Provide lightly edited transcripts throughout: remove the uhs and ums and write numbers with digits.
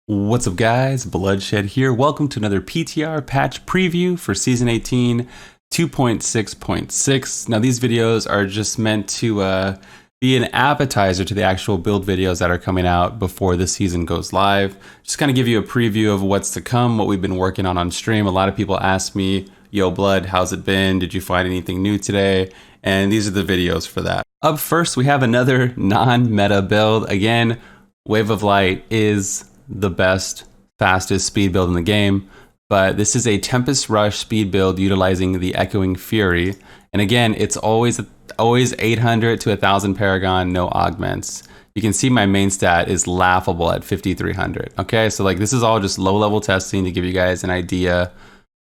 What's up guys, Bluddshed here. Welcome to another PTR patch preview for Season 18 2.6.6. Now these videos are just meant to be an appetizer to the actual build videos that are coming out before the season goes live. Just kind of give you a preview of what's to come, what we've been working on stream. A lot of people ask me, yo Blood, how's it been? Did you find anything new today? And these are the videos for that. Up first, we have another non-meta build. Again, Wave of Light is the best, fastest speed build in the game, but this is a Tempest Rush speed build utilizing the Echoing Fury. And again, it's always 800 to 1000 Paragon, no augments. You can see my main stat is laughable at 5300. Okay, so like this is all just low level testing to give you guys an idea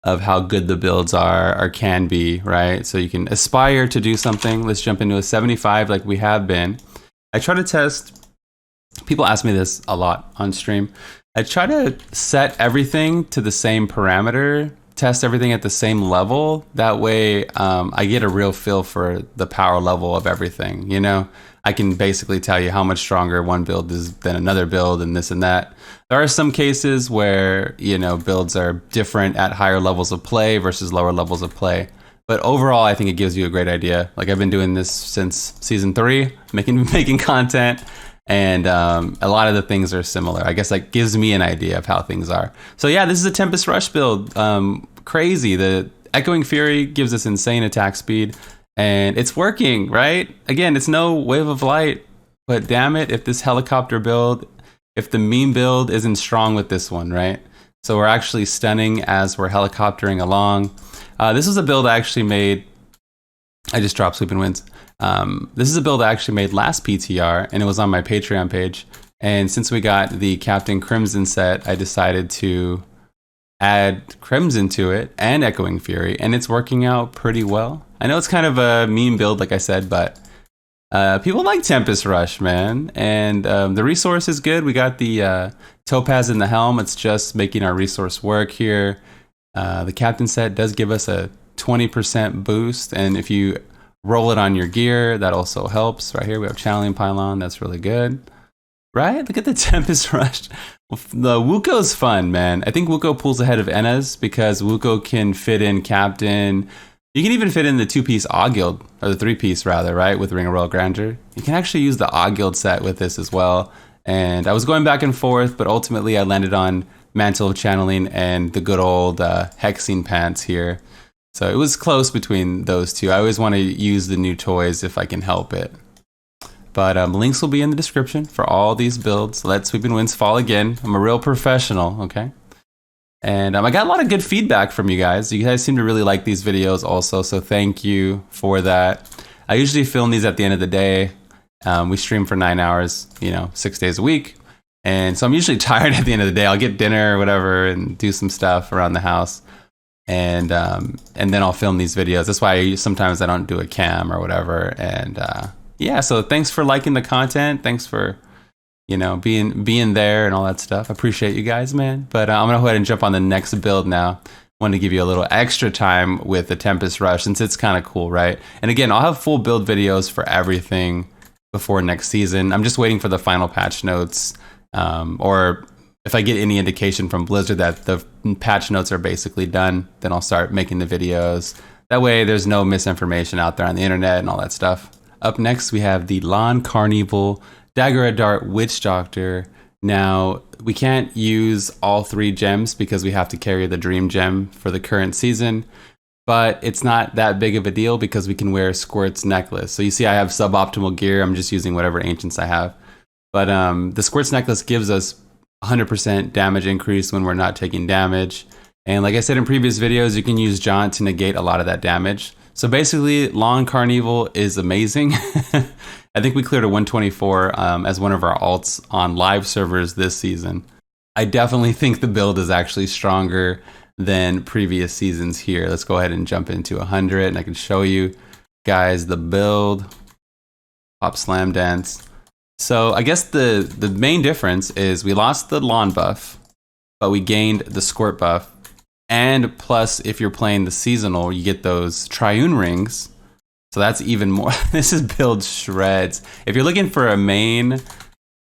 of how good the builds are or can be, right? So you can aspire to do something. Let's jump into a 75 like we have been. I try to test. People ask me this a lot on stream. I try to set everything to the same parameter, test everything at the same level. That way I get a real feel for the power level of everything. You know, I can basically tell you how much stronger one build is than another build and this and that. There are some cases where, you know, builds are different at higher levels of play versus lower levels of play. But overall, I think it gives you a great idea. Like I've been doing this since season 3, making content. And a lot of the things are similar. I guess that gives me an idea of how things are. So yeah, this is a Tempest Rush build. Crazy. The Echoing Fury gives us insane attack speed. And it's working, right? Again, it's no Wave of Light. But damn it, if this helicopter build, if the meme build isn't strong with this one, right? So we're actually stunning as we're helicoptering along. This is a build I actually made. I just dropped Sleeping Winds. This is a build I actually made last PTR, and it was on my Patreon page. And since we got the Captain Crimson set, I decided to add Crimson to it and Echoing Fury, and it's working out pretty well. I know it's kind of a meme build, like I said, but people like Tempest Rush, man. And the resource is good. We got the Topaz in the helm. It's just making our resource work here. The Captain set does give us a 20% boost, and if you roll it on your gear, that also helps. Right here we have Channeling Pylon. That's really good, right? Look at the Tempest Rush. The Wuko's fun, man. I think Wuko pulls ahead of Ena's because Wuko can fit in Captain. You can even fit in the 2-piece AUG Guild, or the 3-piece rather, right? With Ring of Royal Grandeur. You can actually use the AUG Guild set with this as well. And I was going back and forth, but ultimately I landed on Mantle of Channeling and the good old Hexing Pants here. So it was close between those two. I always want to use the new toys if I can help it. But links will be in the description for all these builds. Let Sweeping Winds fall again. I'm a real professional, okay? And I got a lot of good feedback from you guys. You guys seem to really like these videos also, so thank you for that. I usually film these at the end of the day. We stream for 9 hours, you know, 6 days a week. And so I'm usually tired at the end of the day. I'll get dinner or whatever and do some stuff around the house. And then I'll film these videos. That's why sometimes I don't do a cam or whatever. And yeah, so thanks for liking the content. Thanks for, you know, being there and all that stuff. I appreciate you guys, man. But I'm gonna go ahead and jump on the next build now. Wanted to give you a little extra time with the Tempest Rush since it's kind of cool, right? And again, I'll have full build videos for everything before next season. I'm just waiting for the final patch notes, or if I get any indication from Blizzard that the patch notes are basically done, then I'll start making the videos. That way there's no misinformation out there on the internet and all that stuff. Up next, we have the Lawn Carnival Dagger a Dart Witch Doctor. Now, we can't use all 3 gems because we have to carry the Dream Gem for the current season, but it's not that big of a deal because we can wear Squirt's necklace. So you see I have suboptimal gear. I'm just using whatever ancients I have. But the Squirt's necklace gives us 100% damage increase when we're not taking damage. And like I said in previous videos, you can use Jaunt to negate a lot of that damage. So basically, Lawn Carnival is amazing. I think we cleared a 124 as one of our alts on live servers this season. I definitely think the build is actually stronger than previous seasons here. Let's go ahead and jump into 100 and I can show you guys the build. Pop Slam Dance. So I guess the main difference is we lost the lawn buff, but we gained the squirt buff. And plus, if you're playing the seasonal, you get those Triune rings. So that's even more. This is build shreds. If you're looking for a main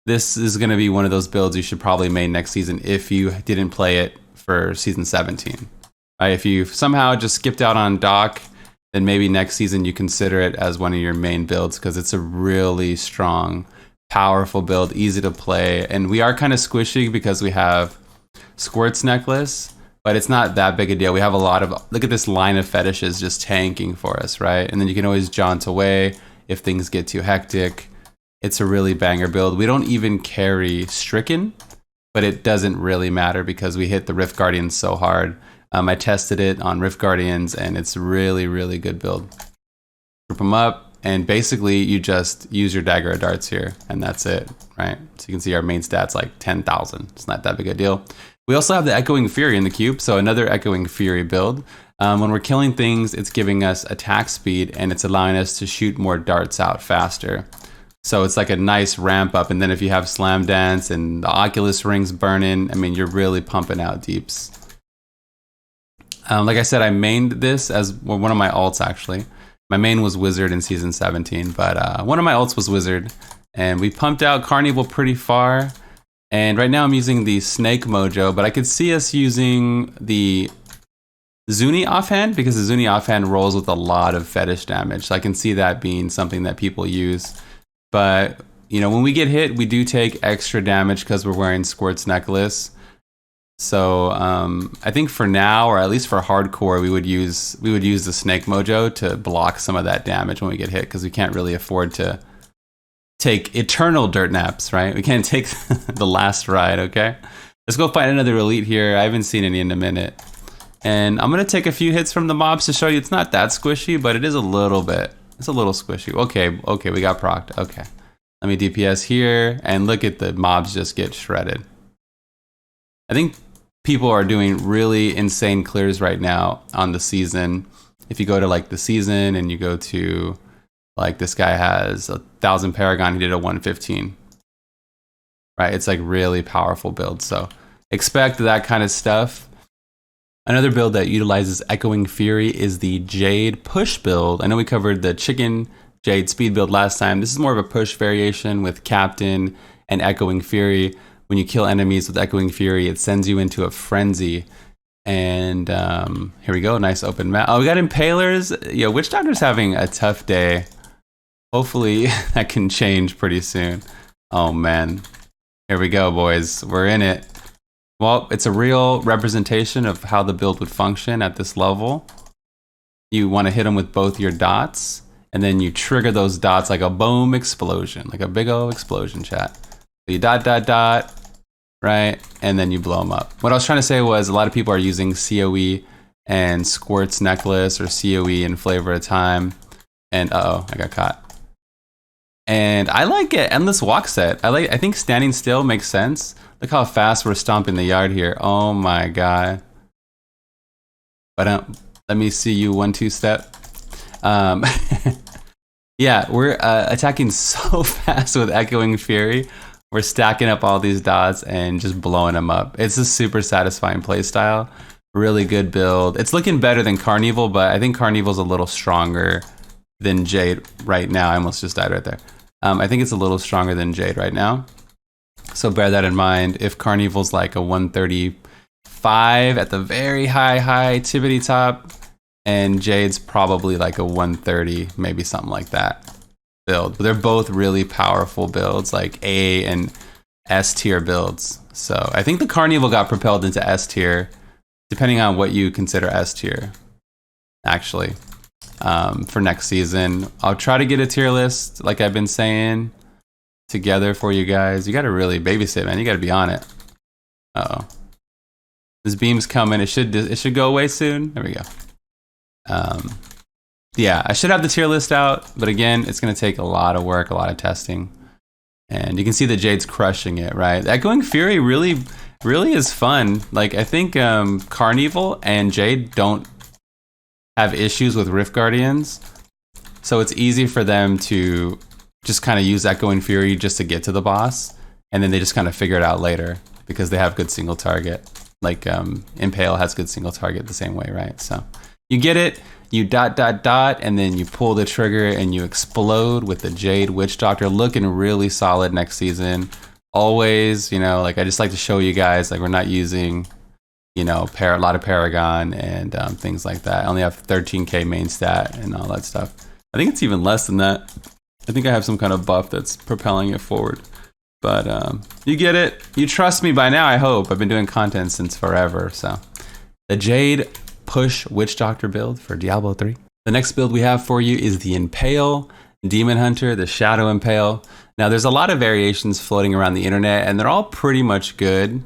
this is going to be one of those builds you should probably main next season if you didn't play it for season 17. Right? If you somehow just skipped out on Doc, then maybe next season you consider it as one of your main builds because it's a really strong, powerful build, easy to play. And we are kind of squishy because we have Squirt's Necklace, but it's not that big a deal. We have a lot of, look at this line of fetishes just tanking for us, right? And then you can always jaunt away if things get too hectic. It's a really banger build. We don't even carry Stricken, but it doesn't really matter because we hit the Rift Guardians so hard. I tested it on Rift Guardians and it's really, really good build. Group them up and basically you just use your Dagger of Darts here and that's it, right? So you can see our main stats like 10,000. It's not that big a deal. We also have the Echoing Fury in the cube, so another Echoing Fury build. When we're killing things, it's giving us attack speed and it's allowing us to shoot more darts out faster. So it's like a nice ramp up, and then if you have Slam Dance and the Oculus rings burning, I mean, you're really pumping out deeps. Like I said, I mained this as one of my alts actually. My main was Wizard in season 17, but one of my alts was Wizard, and we pumped out Carnival pretty far. And right now I'm using the Snake Mojo, but I could see us using the Zuni offhand because the Zuni offhand rolls with a lot of fetish damage. So I can see that being something that people use. But, you know, when we get hit, we do take extra damage because we're wearing Squirt's Necklace. So I think for now, or at least for hardcore, we would use the Snake Mojo to block some of that damage when we get hit because we can't really afford to take eternal dirt naps, right? We can't take the last ride, okay? Let's go find another elite here. I haven't seen any in a minute. And I'm gonna take a few hits from the mobs to show you it's not that squishy, but it is a little bit. It's a little squishy. Okay, we got procced. Okay. Let me DPS here, and look at the mobs just get shredded. I think people are doing really insane clears right now on the season. If you go to like the season and you go to, like this guy has 1,000 Paragon, he did a 115. Right, it's like really powerful build, so expect that kind of stuff. Another build that utilizes Echoing Fury is the Jade Push build. I know we covered the Chicken Jade Speed build last time. This is more of a push variation with Captain and Echoing Fury. When you kill enemies with Echoing Fury, it sends you into a frenzy. And here we go, nice open map. Oh, we got Impalers. Yo, Witch Doctor's having a tough day. Hopefully that can change pretty soon. Oh man, here we go, boys. We're in it. Well, it's a real representation of how the build would function at this level. You want to hit them with both your dots, and then you trigger those dots like a boom explosion, like a big old explosion, chat. So you dot, dot, dot, right? And then you blow them up. What I was trying to say was a lot of people are using COE and Squirt's Necklace or COE and Flavor of Time. And uh-oh, I got caught. And I like it. Endless Walk set. I think standing still makes sense. Look how fast we're stomping the yard here. Oh my god. But let me see you 1-2 step. Yeah, we're attacking so fast with Echoing Fury. We're stacking up all these dots and just blowing them up. It's a super satisfying playstyle. Really good build. It's looking better than Carnival, but I think Carnival's a little stronger than Jade right now. I almost just died right there. I think it's a little stronger than Jade right now. So bear that in mind. If Carnival's like a 135 at the very high tippity top, and Jade's probably like a 130, maybe something like that build. But they're both really powerful builds, like A and S tier builds. So I think the Carnival got propelled into S tier, depending on what you consider S tier, actually. For next season, I'll try to get a tier list, like I've been saying, together for you guys. You gotta really babysit, man. You gotta be on it. Uh-oh. This beam's coming. It should go away soon. There we go. Yeah, I should have the tier list out, but again, it's gonna take a lot of work, a lot of testing. And you can see that Jade's crushing it, right? Echoing Fury really is fun. Like, I think Carnival and Jade don't have issues with Rift Guardians, so it's easy for them to just kind of use Echoing Fury just to get to the boss, and then they just kind of figure it out later because they have good single target. Like Impale has good single target the same way, right? So you get it, you dot, and then you pull the trigger and you explode with the Jade Witch Doctor, looking really solid next season. always, you know, like I just like to show you guys, like we're not using, you know, a lot of Paragon and things like that. I only have 13k main stat and all that stuff. I think it's even less than that. I think I have some kind of buff that's propelling it forward. But you get it. You trust me by now, I hope. I've been doing content since forever. So the Jade Push Witch Doctor build for Diablo 3. The next build we have for you is the Impale Demon Hunter, the Shadow Impale. Now there's a lot of variations floating around the internet and they're all pretty much good.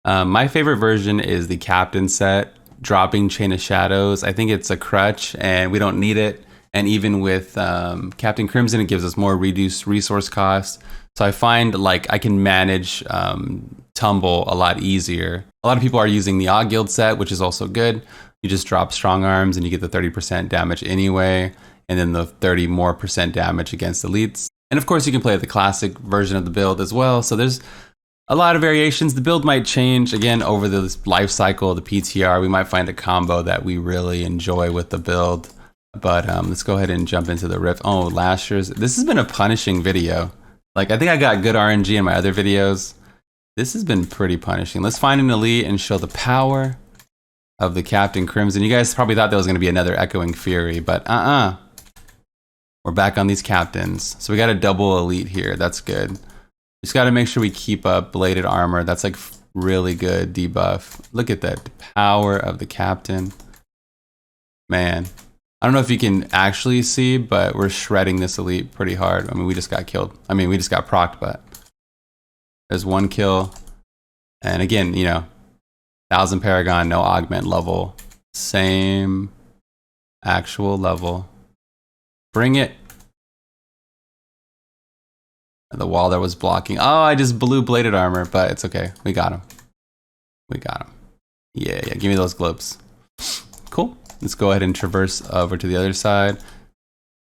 My favorite version is the Captain set, dropping Chain of Shadows. I think it's a crutch and we don't need it. And even with Captain Crimson, it gives us more reduced resource cost. So I find like I can manage Tumble a lot easier. A lot of people are using the AUG Guild set, which is also good. You just drop Strong Arms and you get the 30% damage anyway. And then the 30% more damage against elites. And of course you can play the classic version of the build as well. So there's a lot of variations. The build might change again over the life cycle of the PTR. We might find a combo that we really enjoy with the build. But let's go ahead and jump into the rift. Oh, Lashers. This has been a punishing video. Like I think I got good RNG in my other videos. This has been pretty punishing. Let's find an elite and show the power of the Captain Crimson. You guys probably thought there was going to be another Echoing Fury, but we're back on these captains. So we got a double elite here. That's good. Just got to make sure we keep up bladed armor. That's like really good debuff. Look at that power of the captain. Man, I don't know if you can actually see, but we're shredding this elite pretty hard. I mean, we just got killed. I mean, we just got procced, but there's one kill. And again, you know, 1000 Paragon, no augment level. Same actual level. Bring it. The wall that was blocking. Oh, I just blew bladed armor, but it's okay. We got him. We got him. Yeah, give me those globes. Cool. Let's go ahead and traverse over to the other side.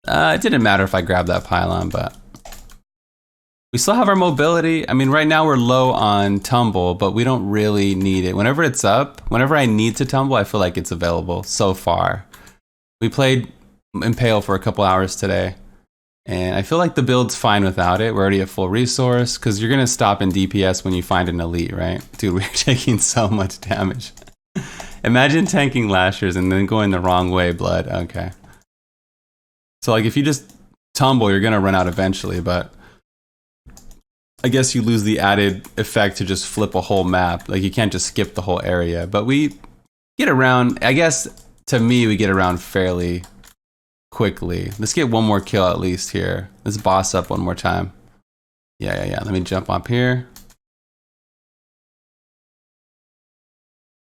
It didn't matter if I grabbed that pylon, but we still have our mobility. I mean, right now we're low on tumble, but we don't really need it. Whenever it's up, whenever I need to tumble, I feel like it's available so far. We played Impale for a couple hours today. And I feel like the build's fine without it. We're already at full resource because you're going to stop in DPS when you find an elite, right? Dude, we're taking so much damage. Imagine tanking Lashers and then going the wrong way, Blood. Okay. So like if you just tumble, you're going to run out eventually, but I guess you lose the added effect to just flip a whole map. Like you can't just skip the whole area, but we get around, I guess to me, we get around fairly quickly. Let's get one more kill at least here. Let's boss up one more time. Yeah. Let me jump up here.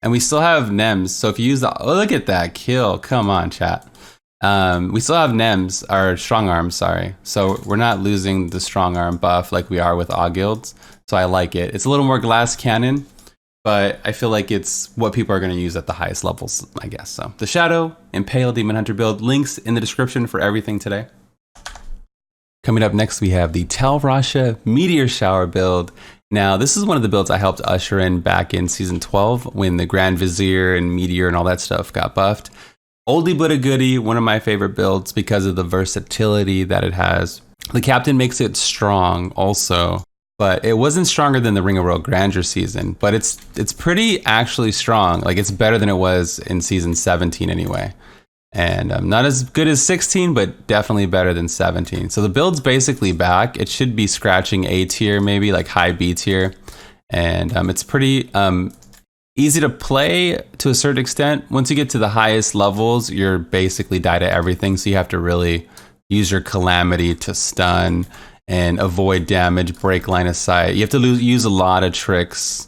And we still have NEMs. So if you use the, oh, look at that kill. Come on, chat. We still have NEMs, or strong arms, sorry. So we're not losing the strong arm buff like we are with AUG Guilds. So I like it. It's a little more glass cannon, but I feel like it's what people are going to use at the highest levels, I guess. So the Shadow Impale Demon Hunter build, links in the description for everything today. Coming up next, we have the Talrasha Meteor Shower build. Now, this is one of the builds I helped usher in back in Season 12 when the Grand Vizier and Meteor and all that stuff got buffed. Oldie but a goodie, one of my favorite builds because of the versatility that it has. The Captain makes it strong also, but it wasn't stronger than the Ring of Royal Grandeur season, but it's pretty actually strong. Like it's better than it was in Season 17 anyway. And not as good as 16, but definitely better than 17. So the build's basically back. It should be scratching A tier, maybe like high B tier. And it's pretty easy to play to a certain extent. Once you get to the highest levels, you're basically die to everything. So you have to really use your Calamity to stun and avoid damage, break line of sight. You have to use a lot of tricks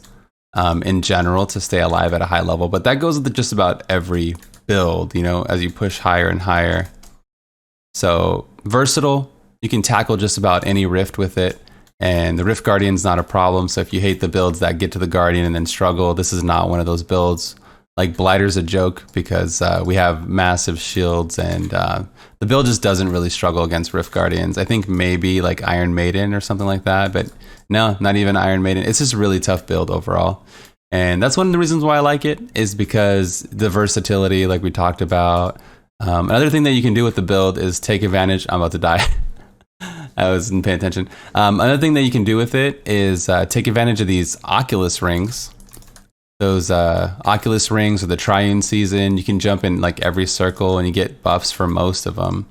in general to stay alive at a high level. But that goes with just about every build, you know, as you push higher and higher. So versatile, you can tackle just about any rift with it, and the Rift Guardian's not a problem. So if you hate the builds that get to the Guardian and then struggle, this is not one of those builds. Like Blighter's a joke because we have massive shields, and the build just doesn't really struggle against Rift Guardians. I think maybe like Iron Maiden or something like that, but no, not even Iron Maiden. It's just a really tough build overall. And that's one of the reasons why I like it, is because the versatility, like we talked about. Another thing that you can do with the build is take advantage. I'm about to die. I wasn't paying attention. Another thing that you can do with it is take advantage of these Oculus rings. Those Oculus rings or the Triune Season, you can jump in like every circle and you get buffs for most of them.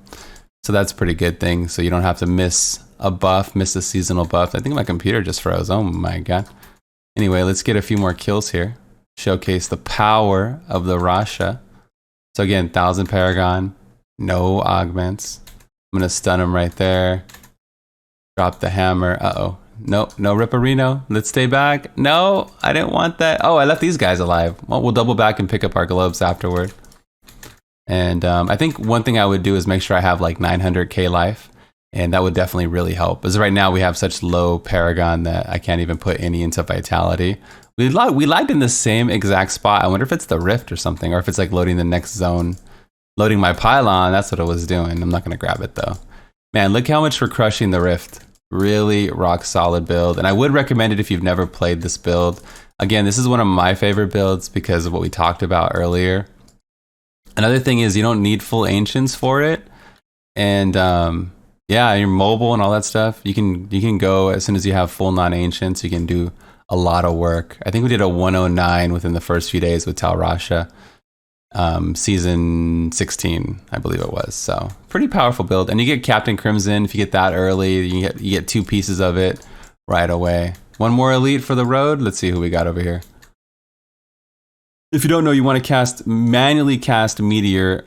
So that's a pretty good thing. So you don't have to miss a buff, miss a seasonal buff. I think my computer just froze. Oh my god. Anyway, let's get a few more kills here. Showcase the power of the Rasha. So again, 1000 Paragon, no augments. I'm gonna stun him right there. Drop the hammer. Uh-oh. Nope, no Ripperino. Let's stay back. No, I didn't want that. Oh, I left these guys alive. Well, we'll double back and pick up our globes afterward. And I think one thing I would do is make sure I have like 900k life. And that would definitely really help. Because right now we have such low Paragon that I can't even put any into Vitality. We lagged in the same exact spot. I wonder if it's the Rift or something, or if it's like loading the next zone. Loading my pylon, that's what it was doing. I'm not gonna grab it though. Man, look how much we're crushing the Rift. Really rock solid build. And I would recommend it if you've never played this build. Again, this is one of my favorite builds because of what we talked about earlier. Another thing is you don't need full Ancients for it. And yeah, you're mobile and all that stuff. You can go as soon as you have full non-Ancients, you can do a lot of work. I think we did a 109 within the first few days with Tal Rasha. Season 16, I believe it was. So pretty powerful build. And you get Captain Crimson. If you get that early, you get 2 pieces of it right away. One more elite for the road. Let's see who we got over here. If you don't know, you want to manually cast Meteor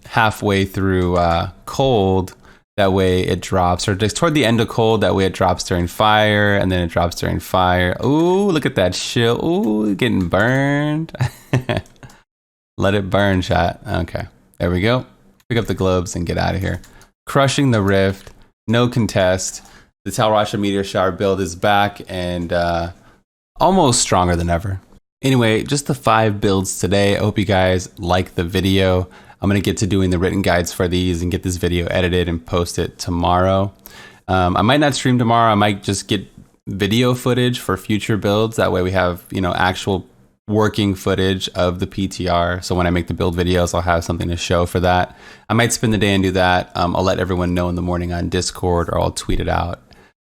halfway through cold. That way it drops, or just toward the end of cold, that way it drops during fire, and then it drops during fire. Ooh, look at that shield. Ooh, getting burned. Let it burn, chat. Okay, there we go. Pick up the globes and get out of here. Crushing the Rift, no contest. The Tal Rasha Meteor Shower build is back and almost stronger than ever. Anyway, just the 5 builds today. I hope you guys like the video. I'm gonna get to doing the written guides for these and get this video edited and post it tomorrow. I might not stream tomorrow. I might just get video footage for future builds. That way we have, you know, actual working footage of the PTR. So when I make the build videos, I'll have something to show for that. I might spend the day and do that. I'll let everyone know in the morning on Discord, or I'll tweet it out.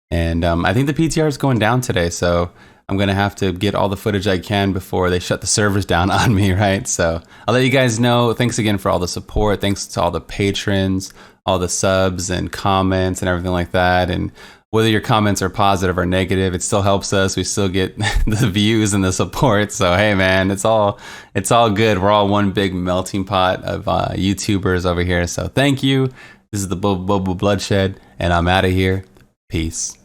And I think the PTR is going down today, so I'm gonna have to get all the footage I can before they shut the servers down on me, right? So I'll let you guys know. Thanks again for all the support. Thanks to all the patrons, all the subs and comments and everything like that. And whether your comments are positive or negative, it still helps us. We still get the views and the support. So hey man, it's all good. We're all one big melting pot of YouTubers over here. So thank you. This is the Bloodshed, and I'm out of here. Peace.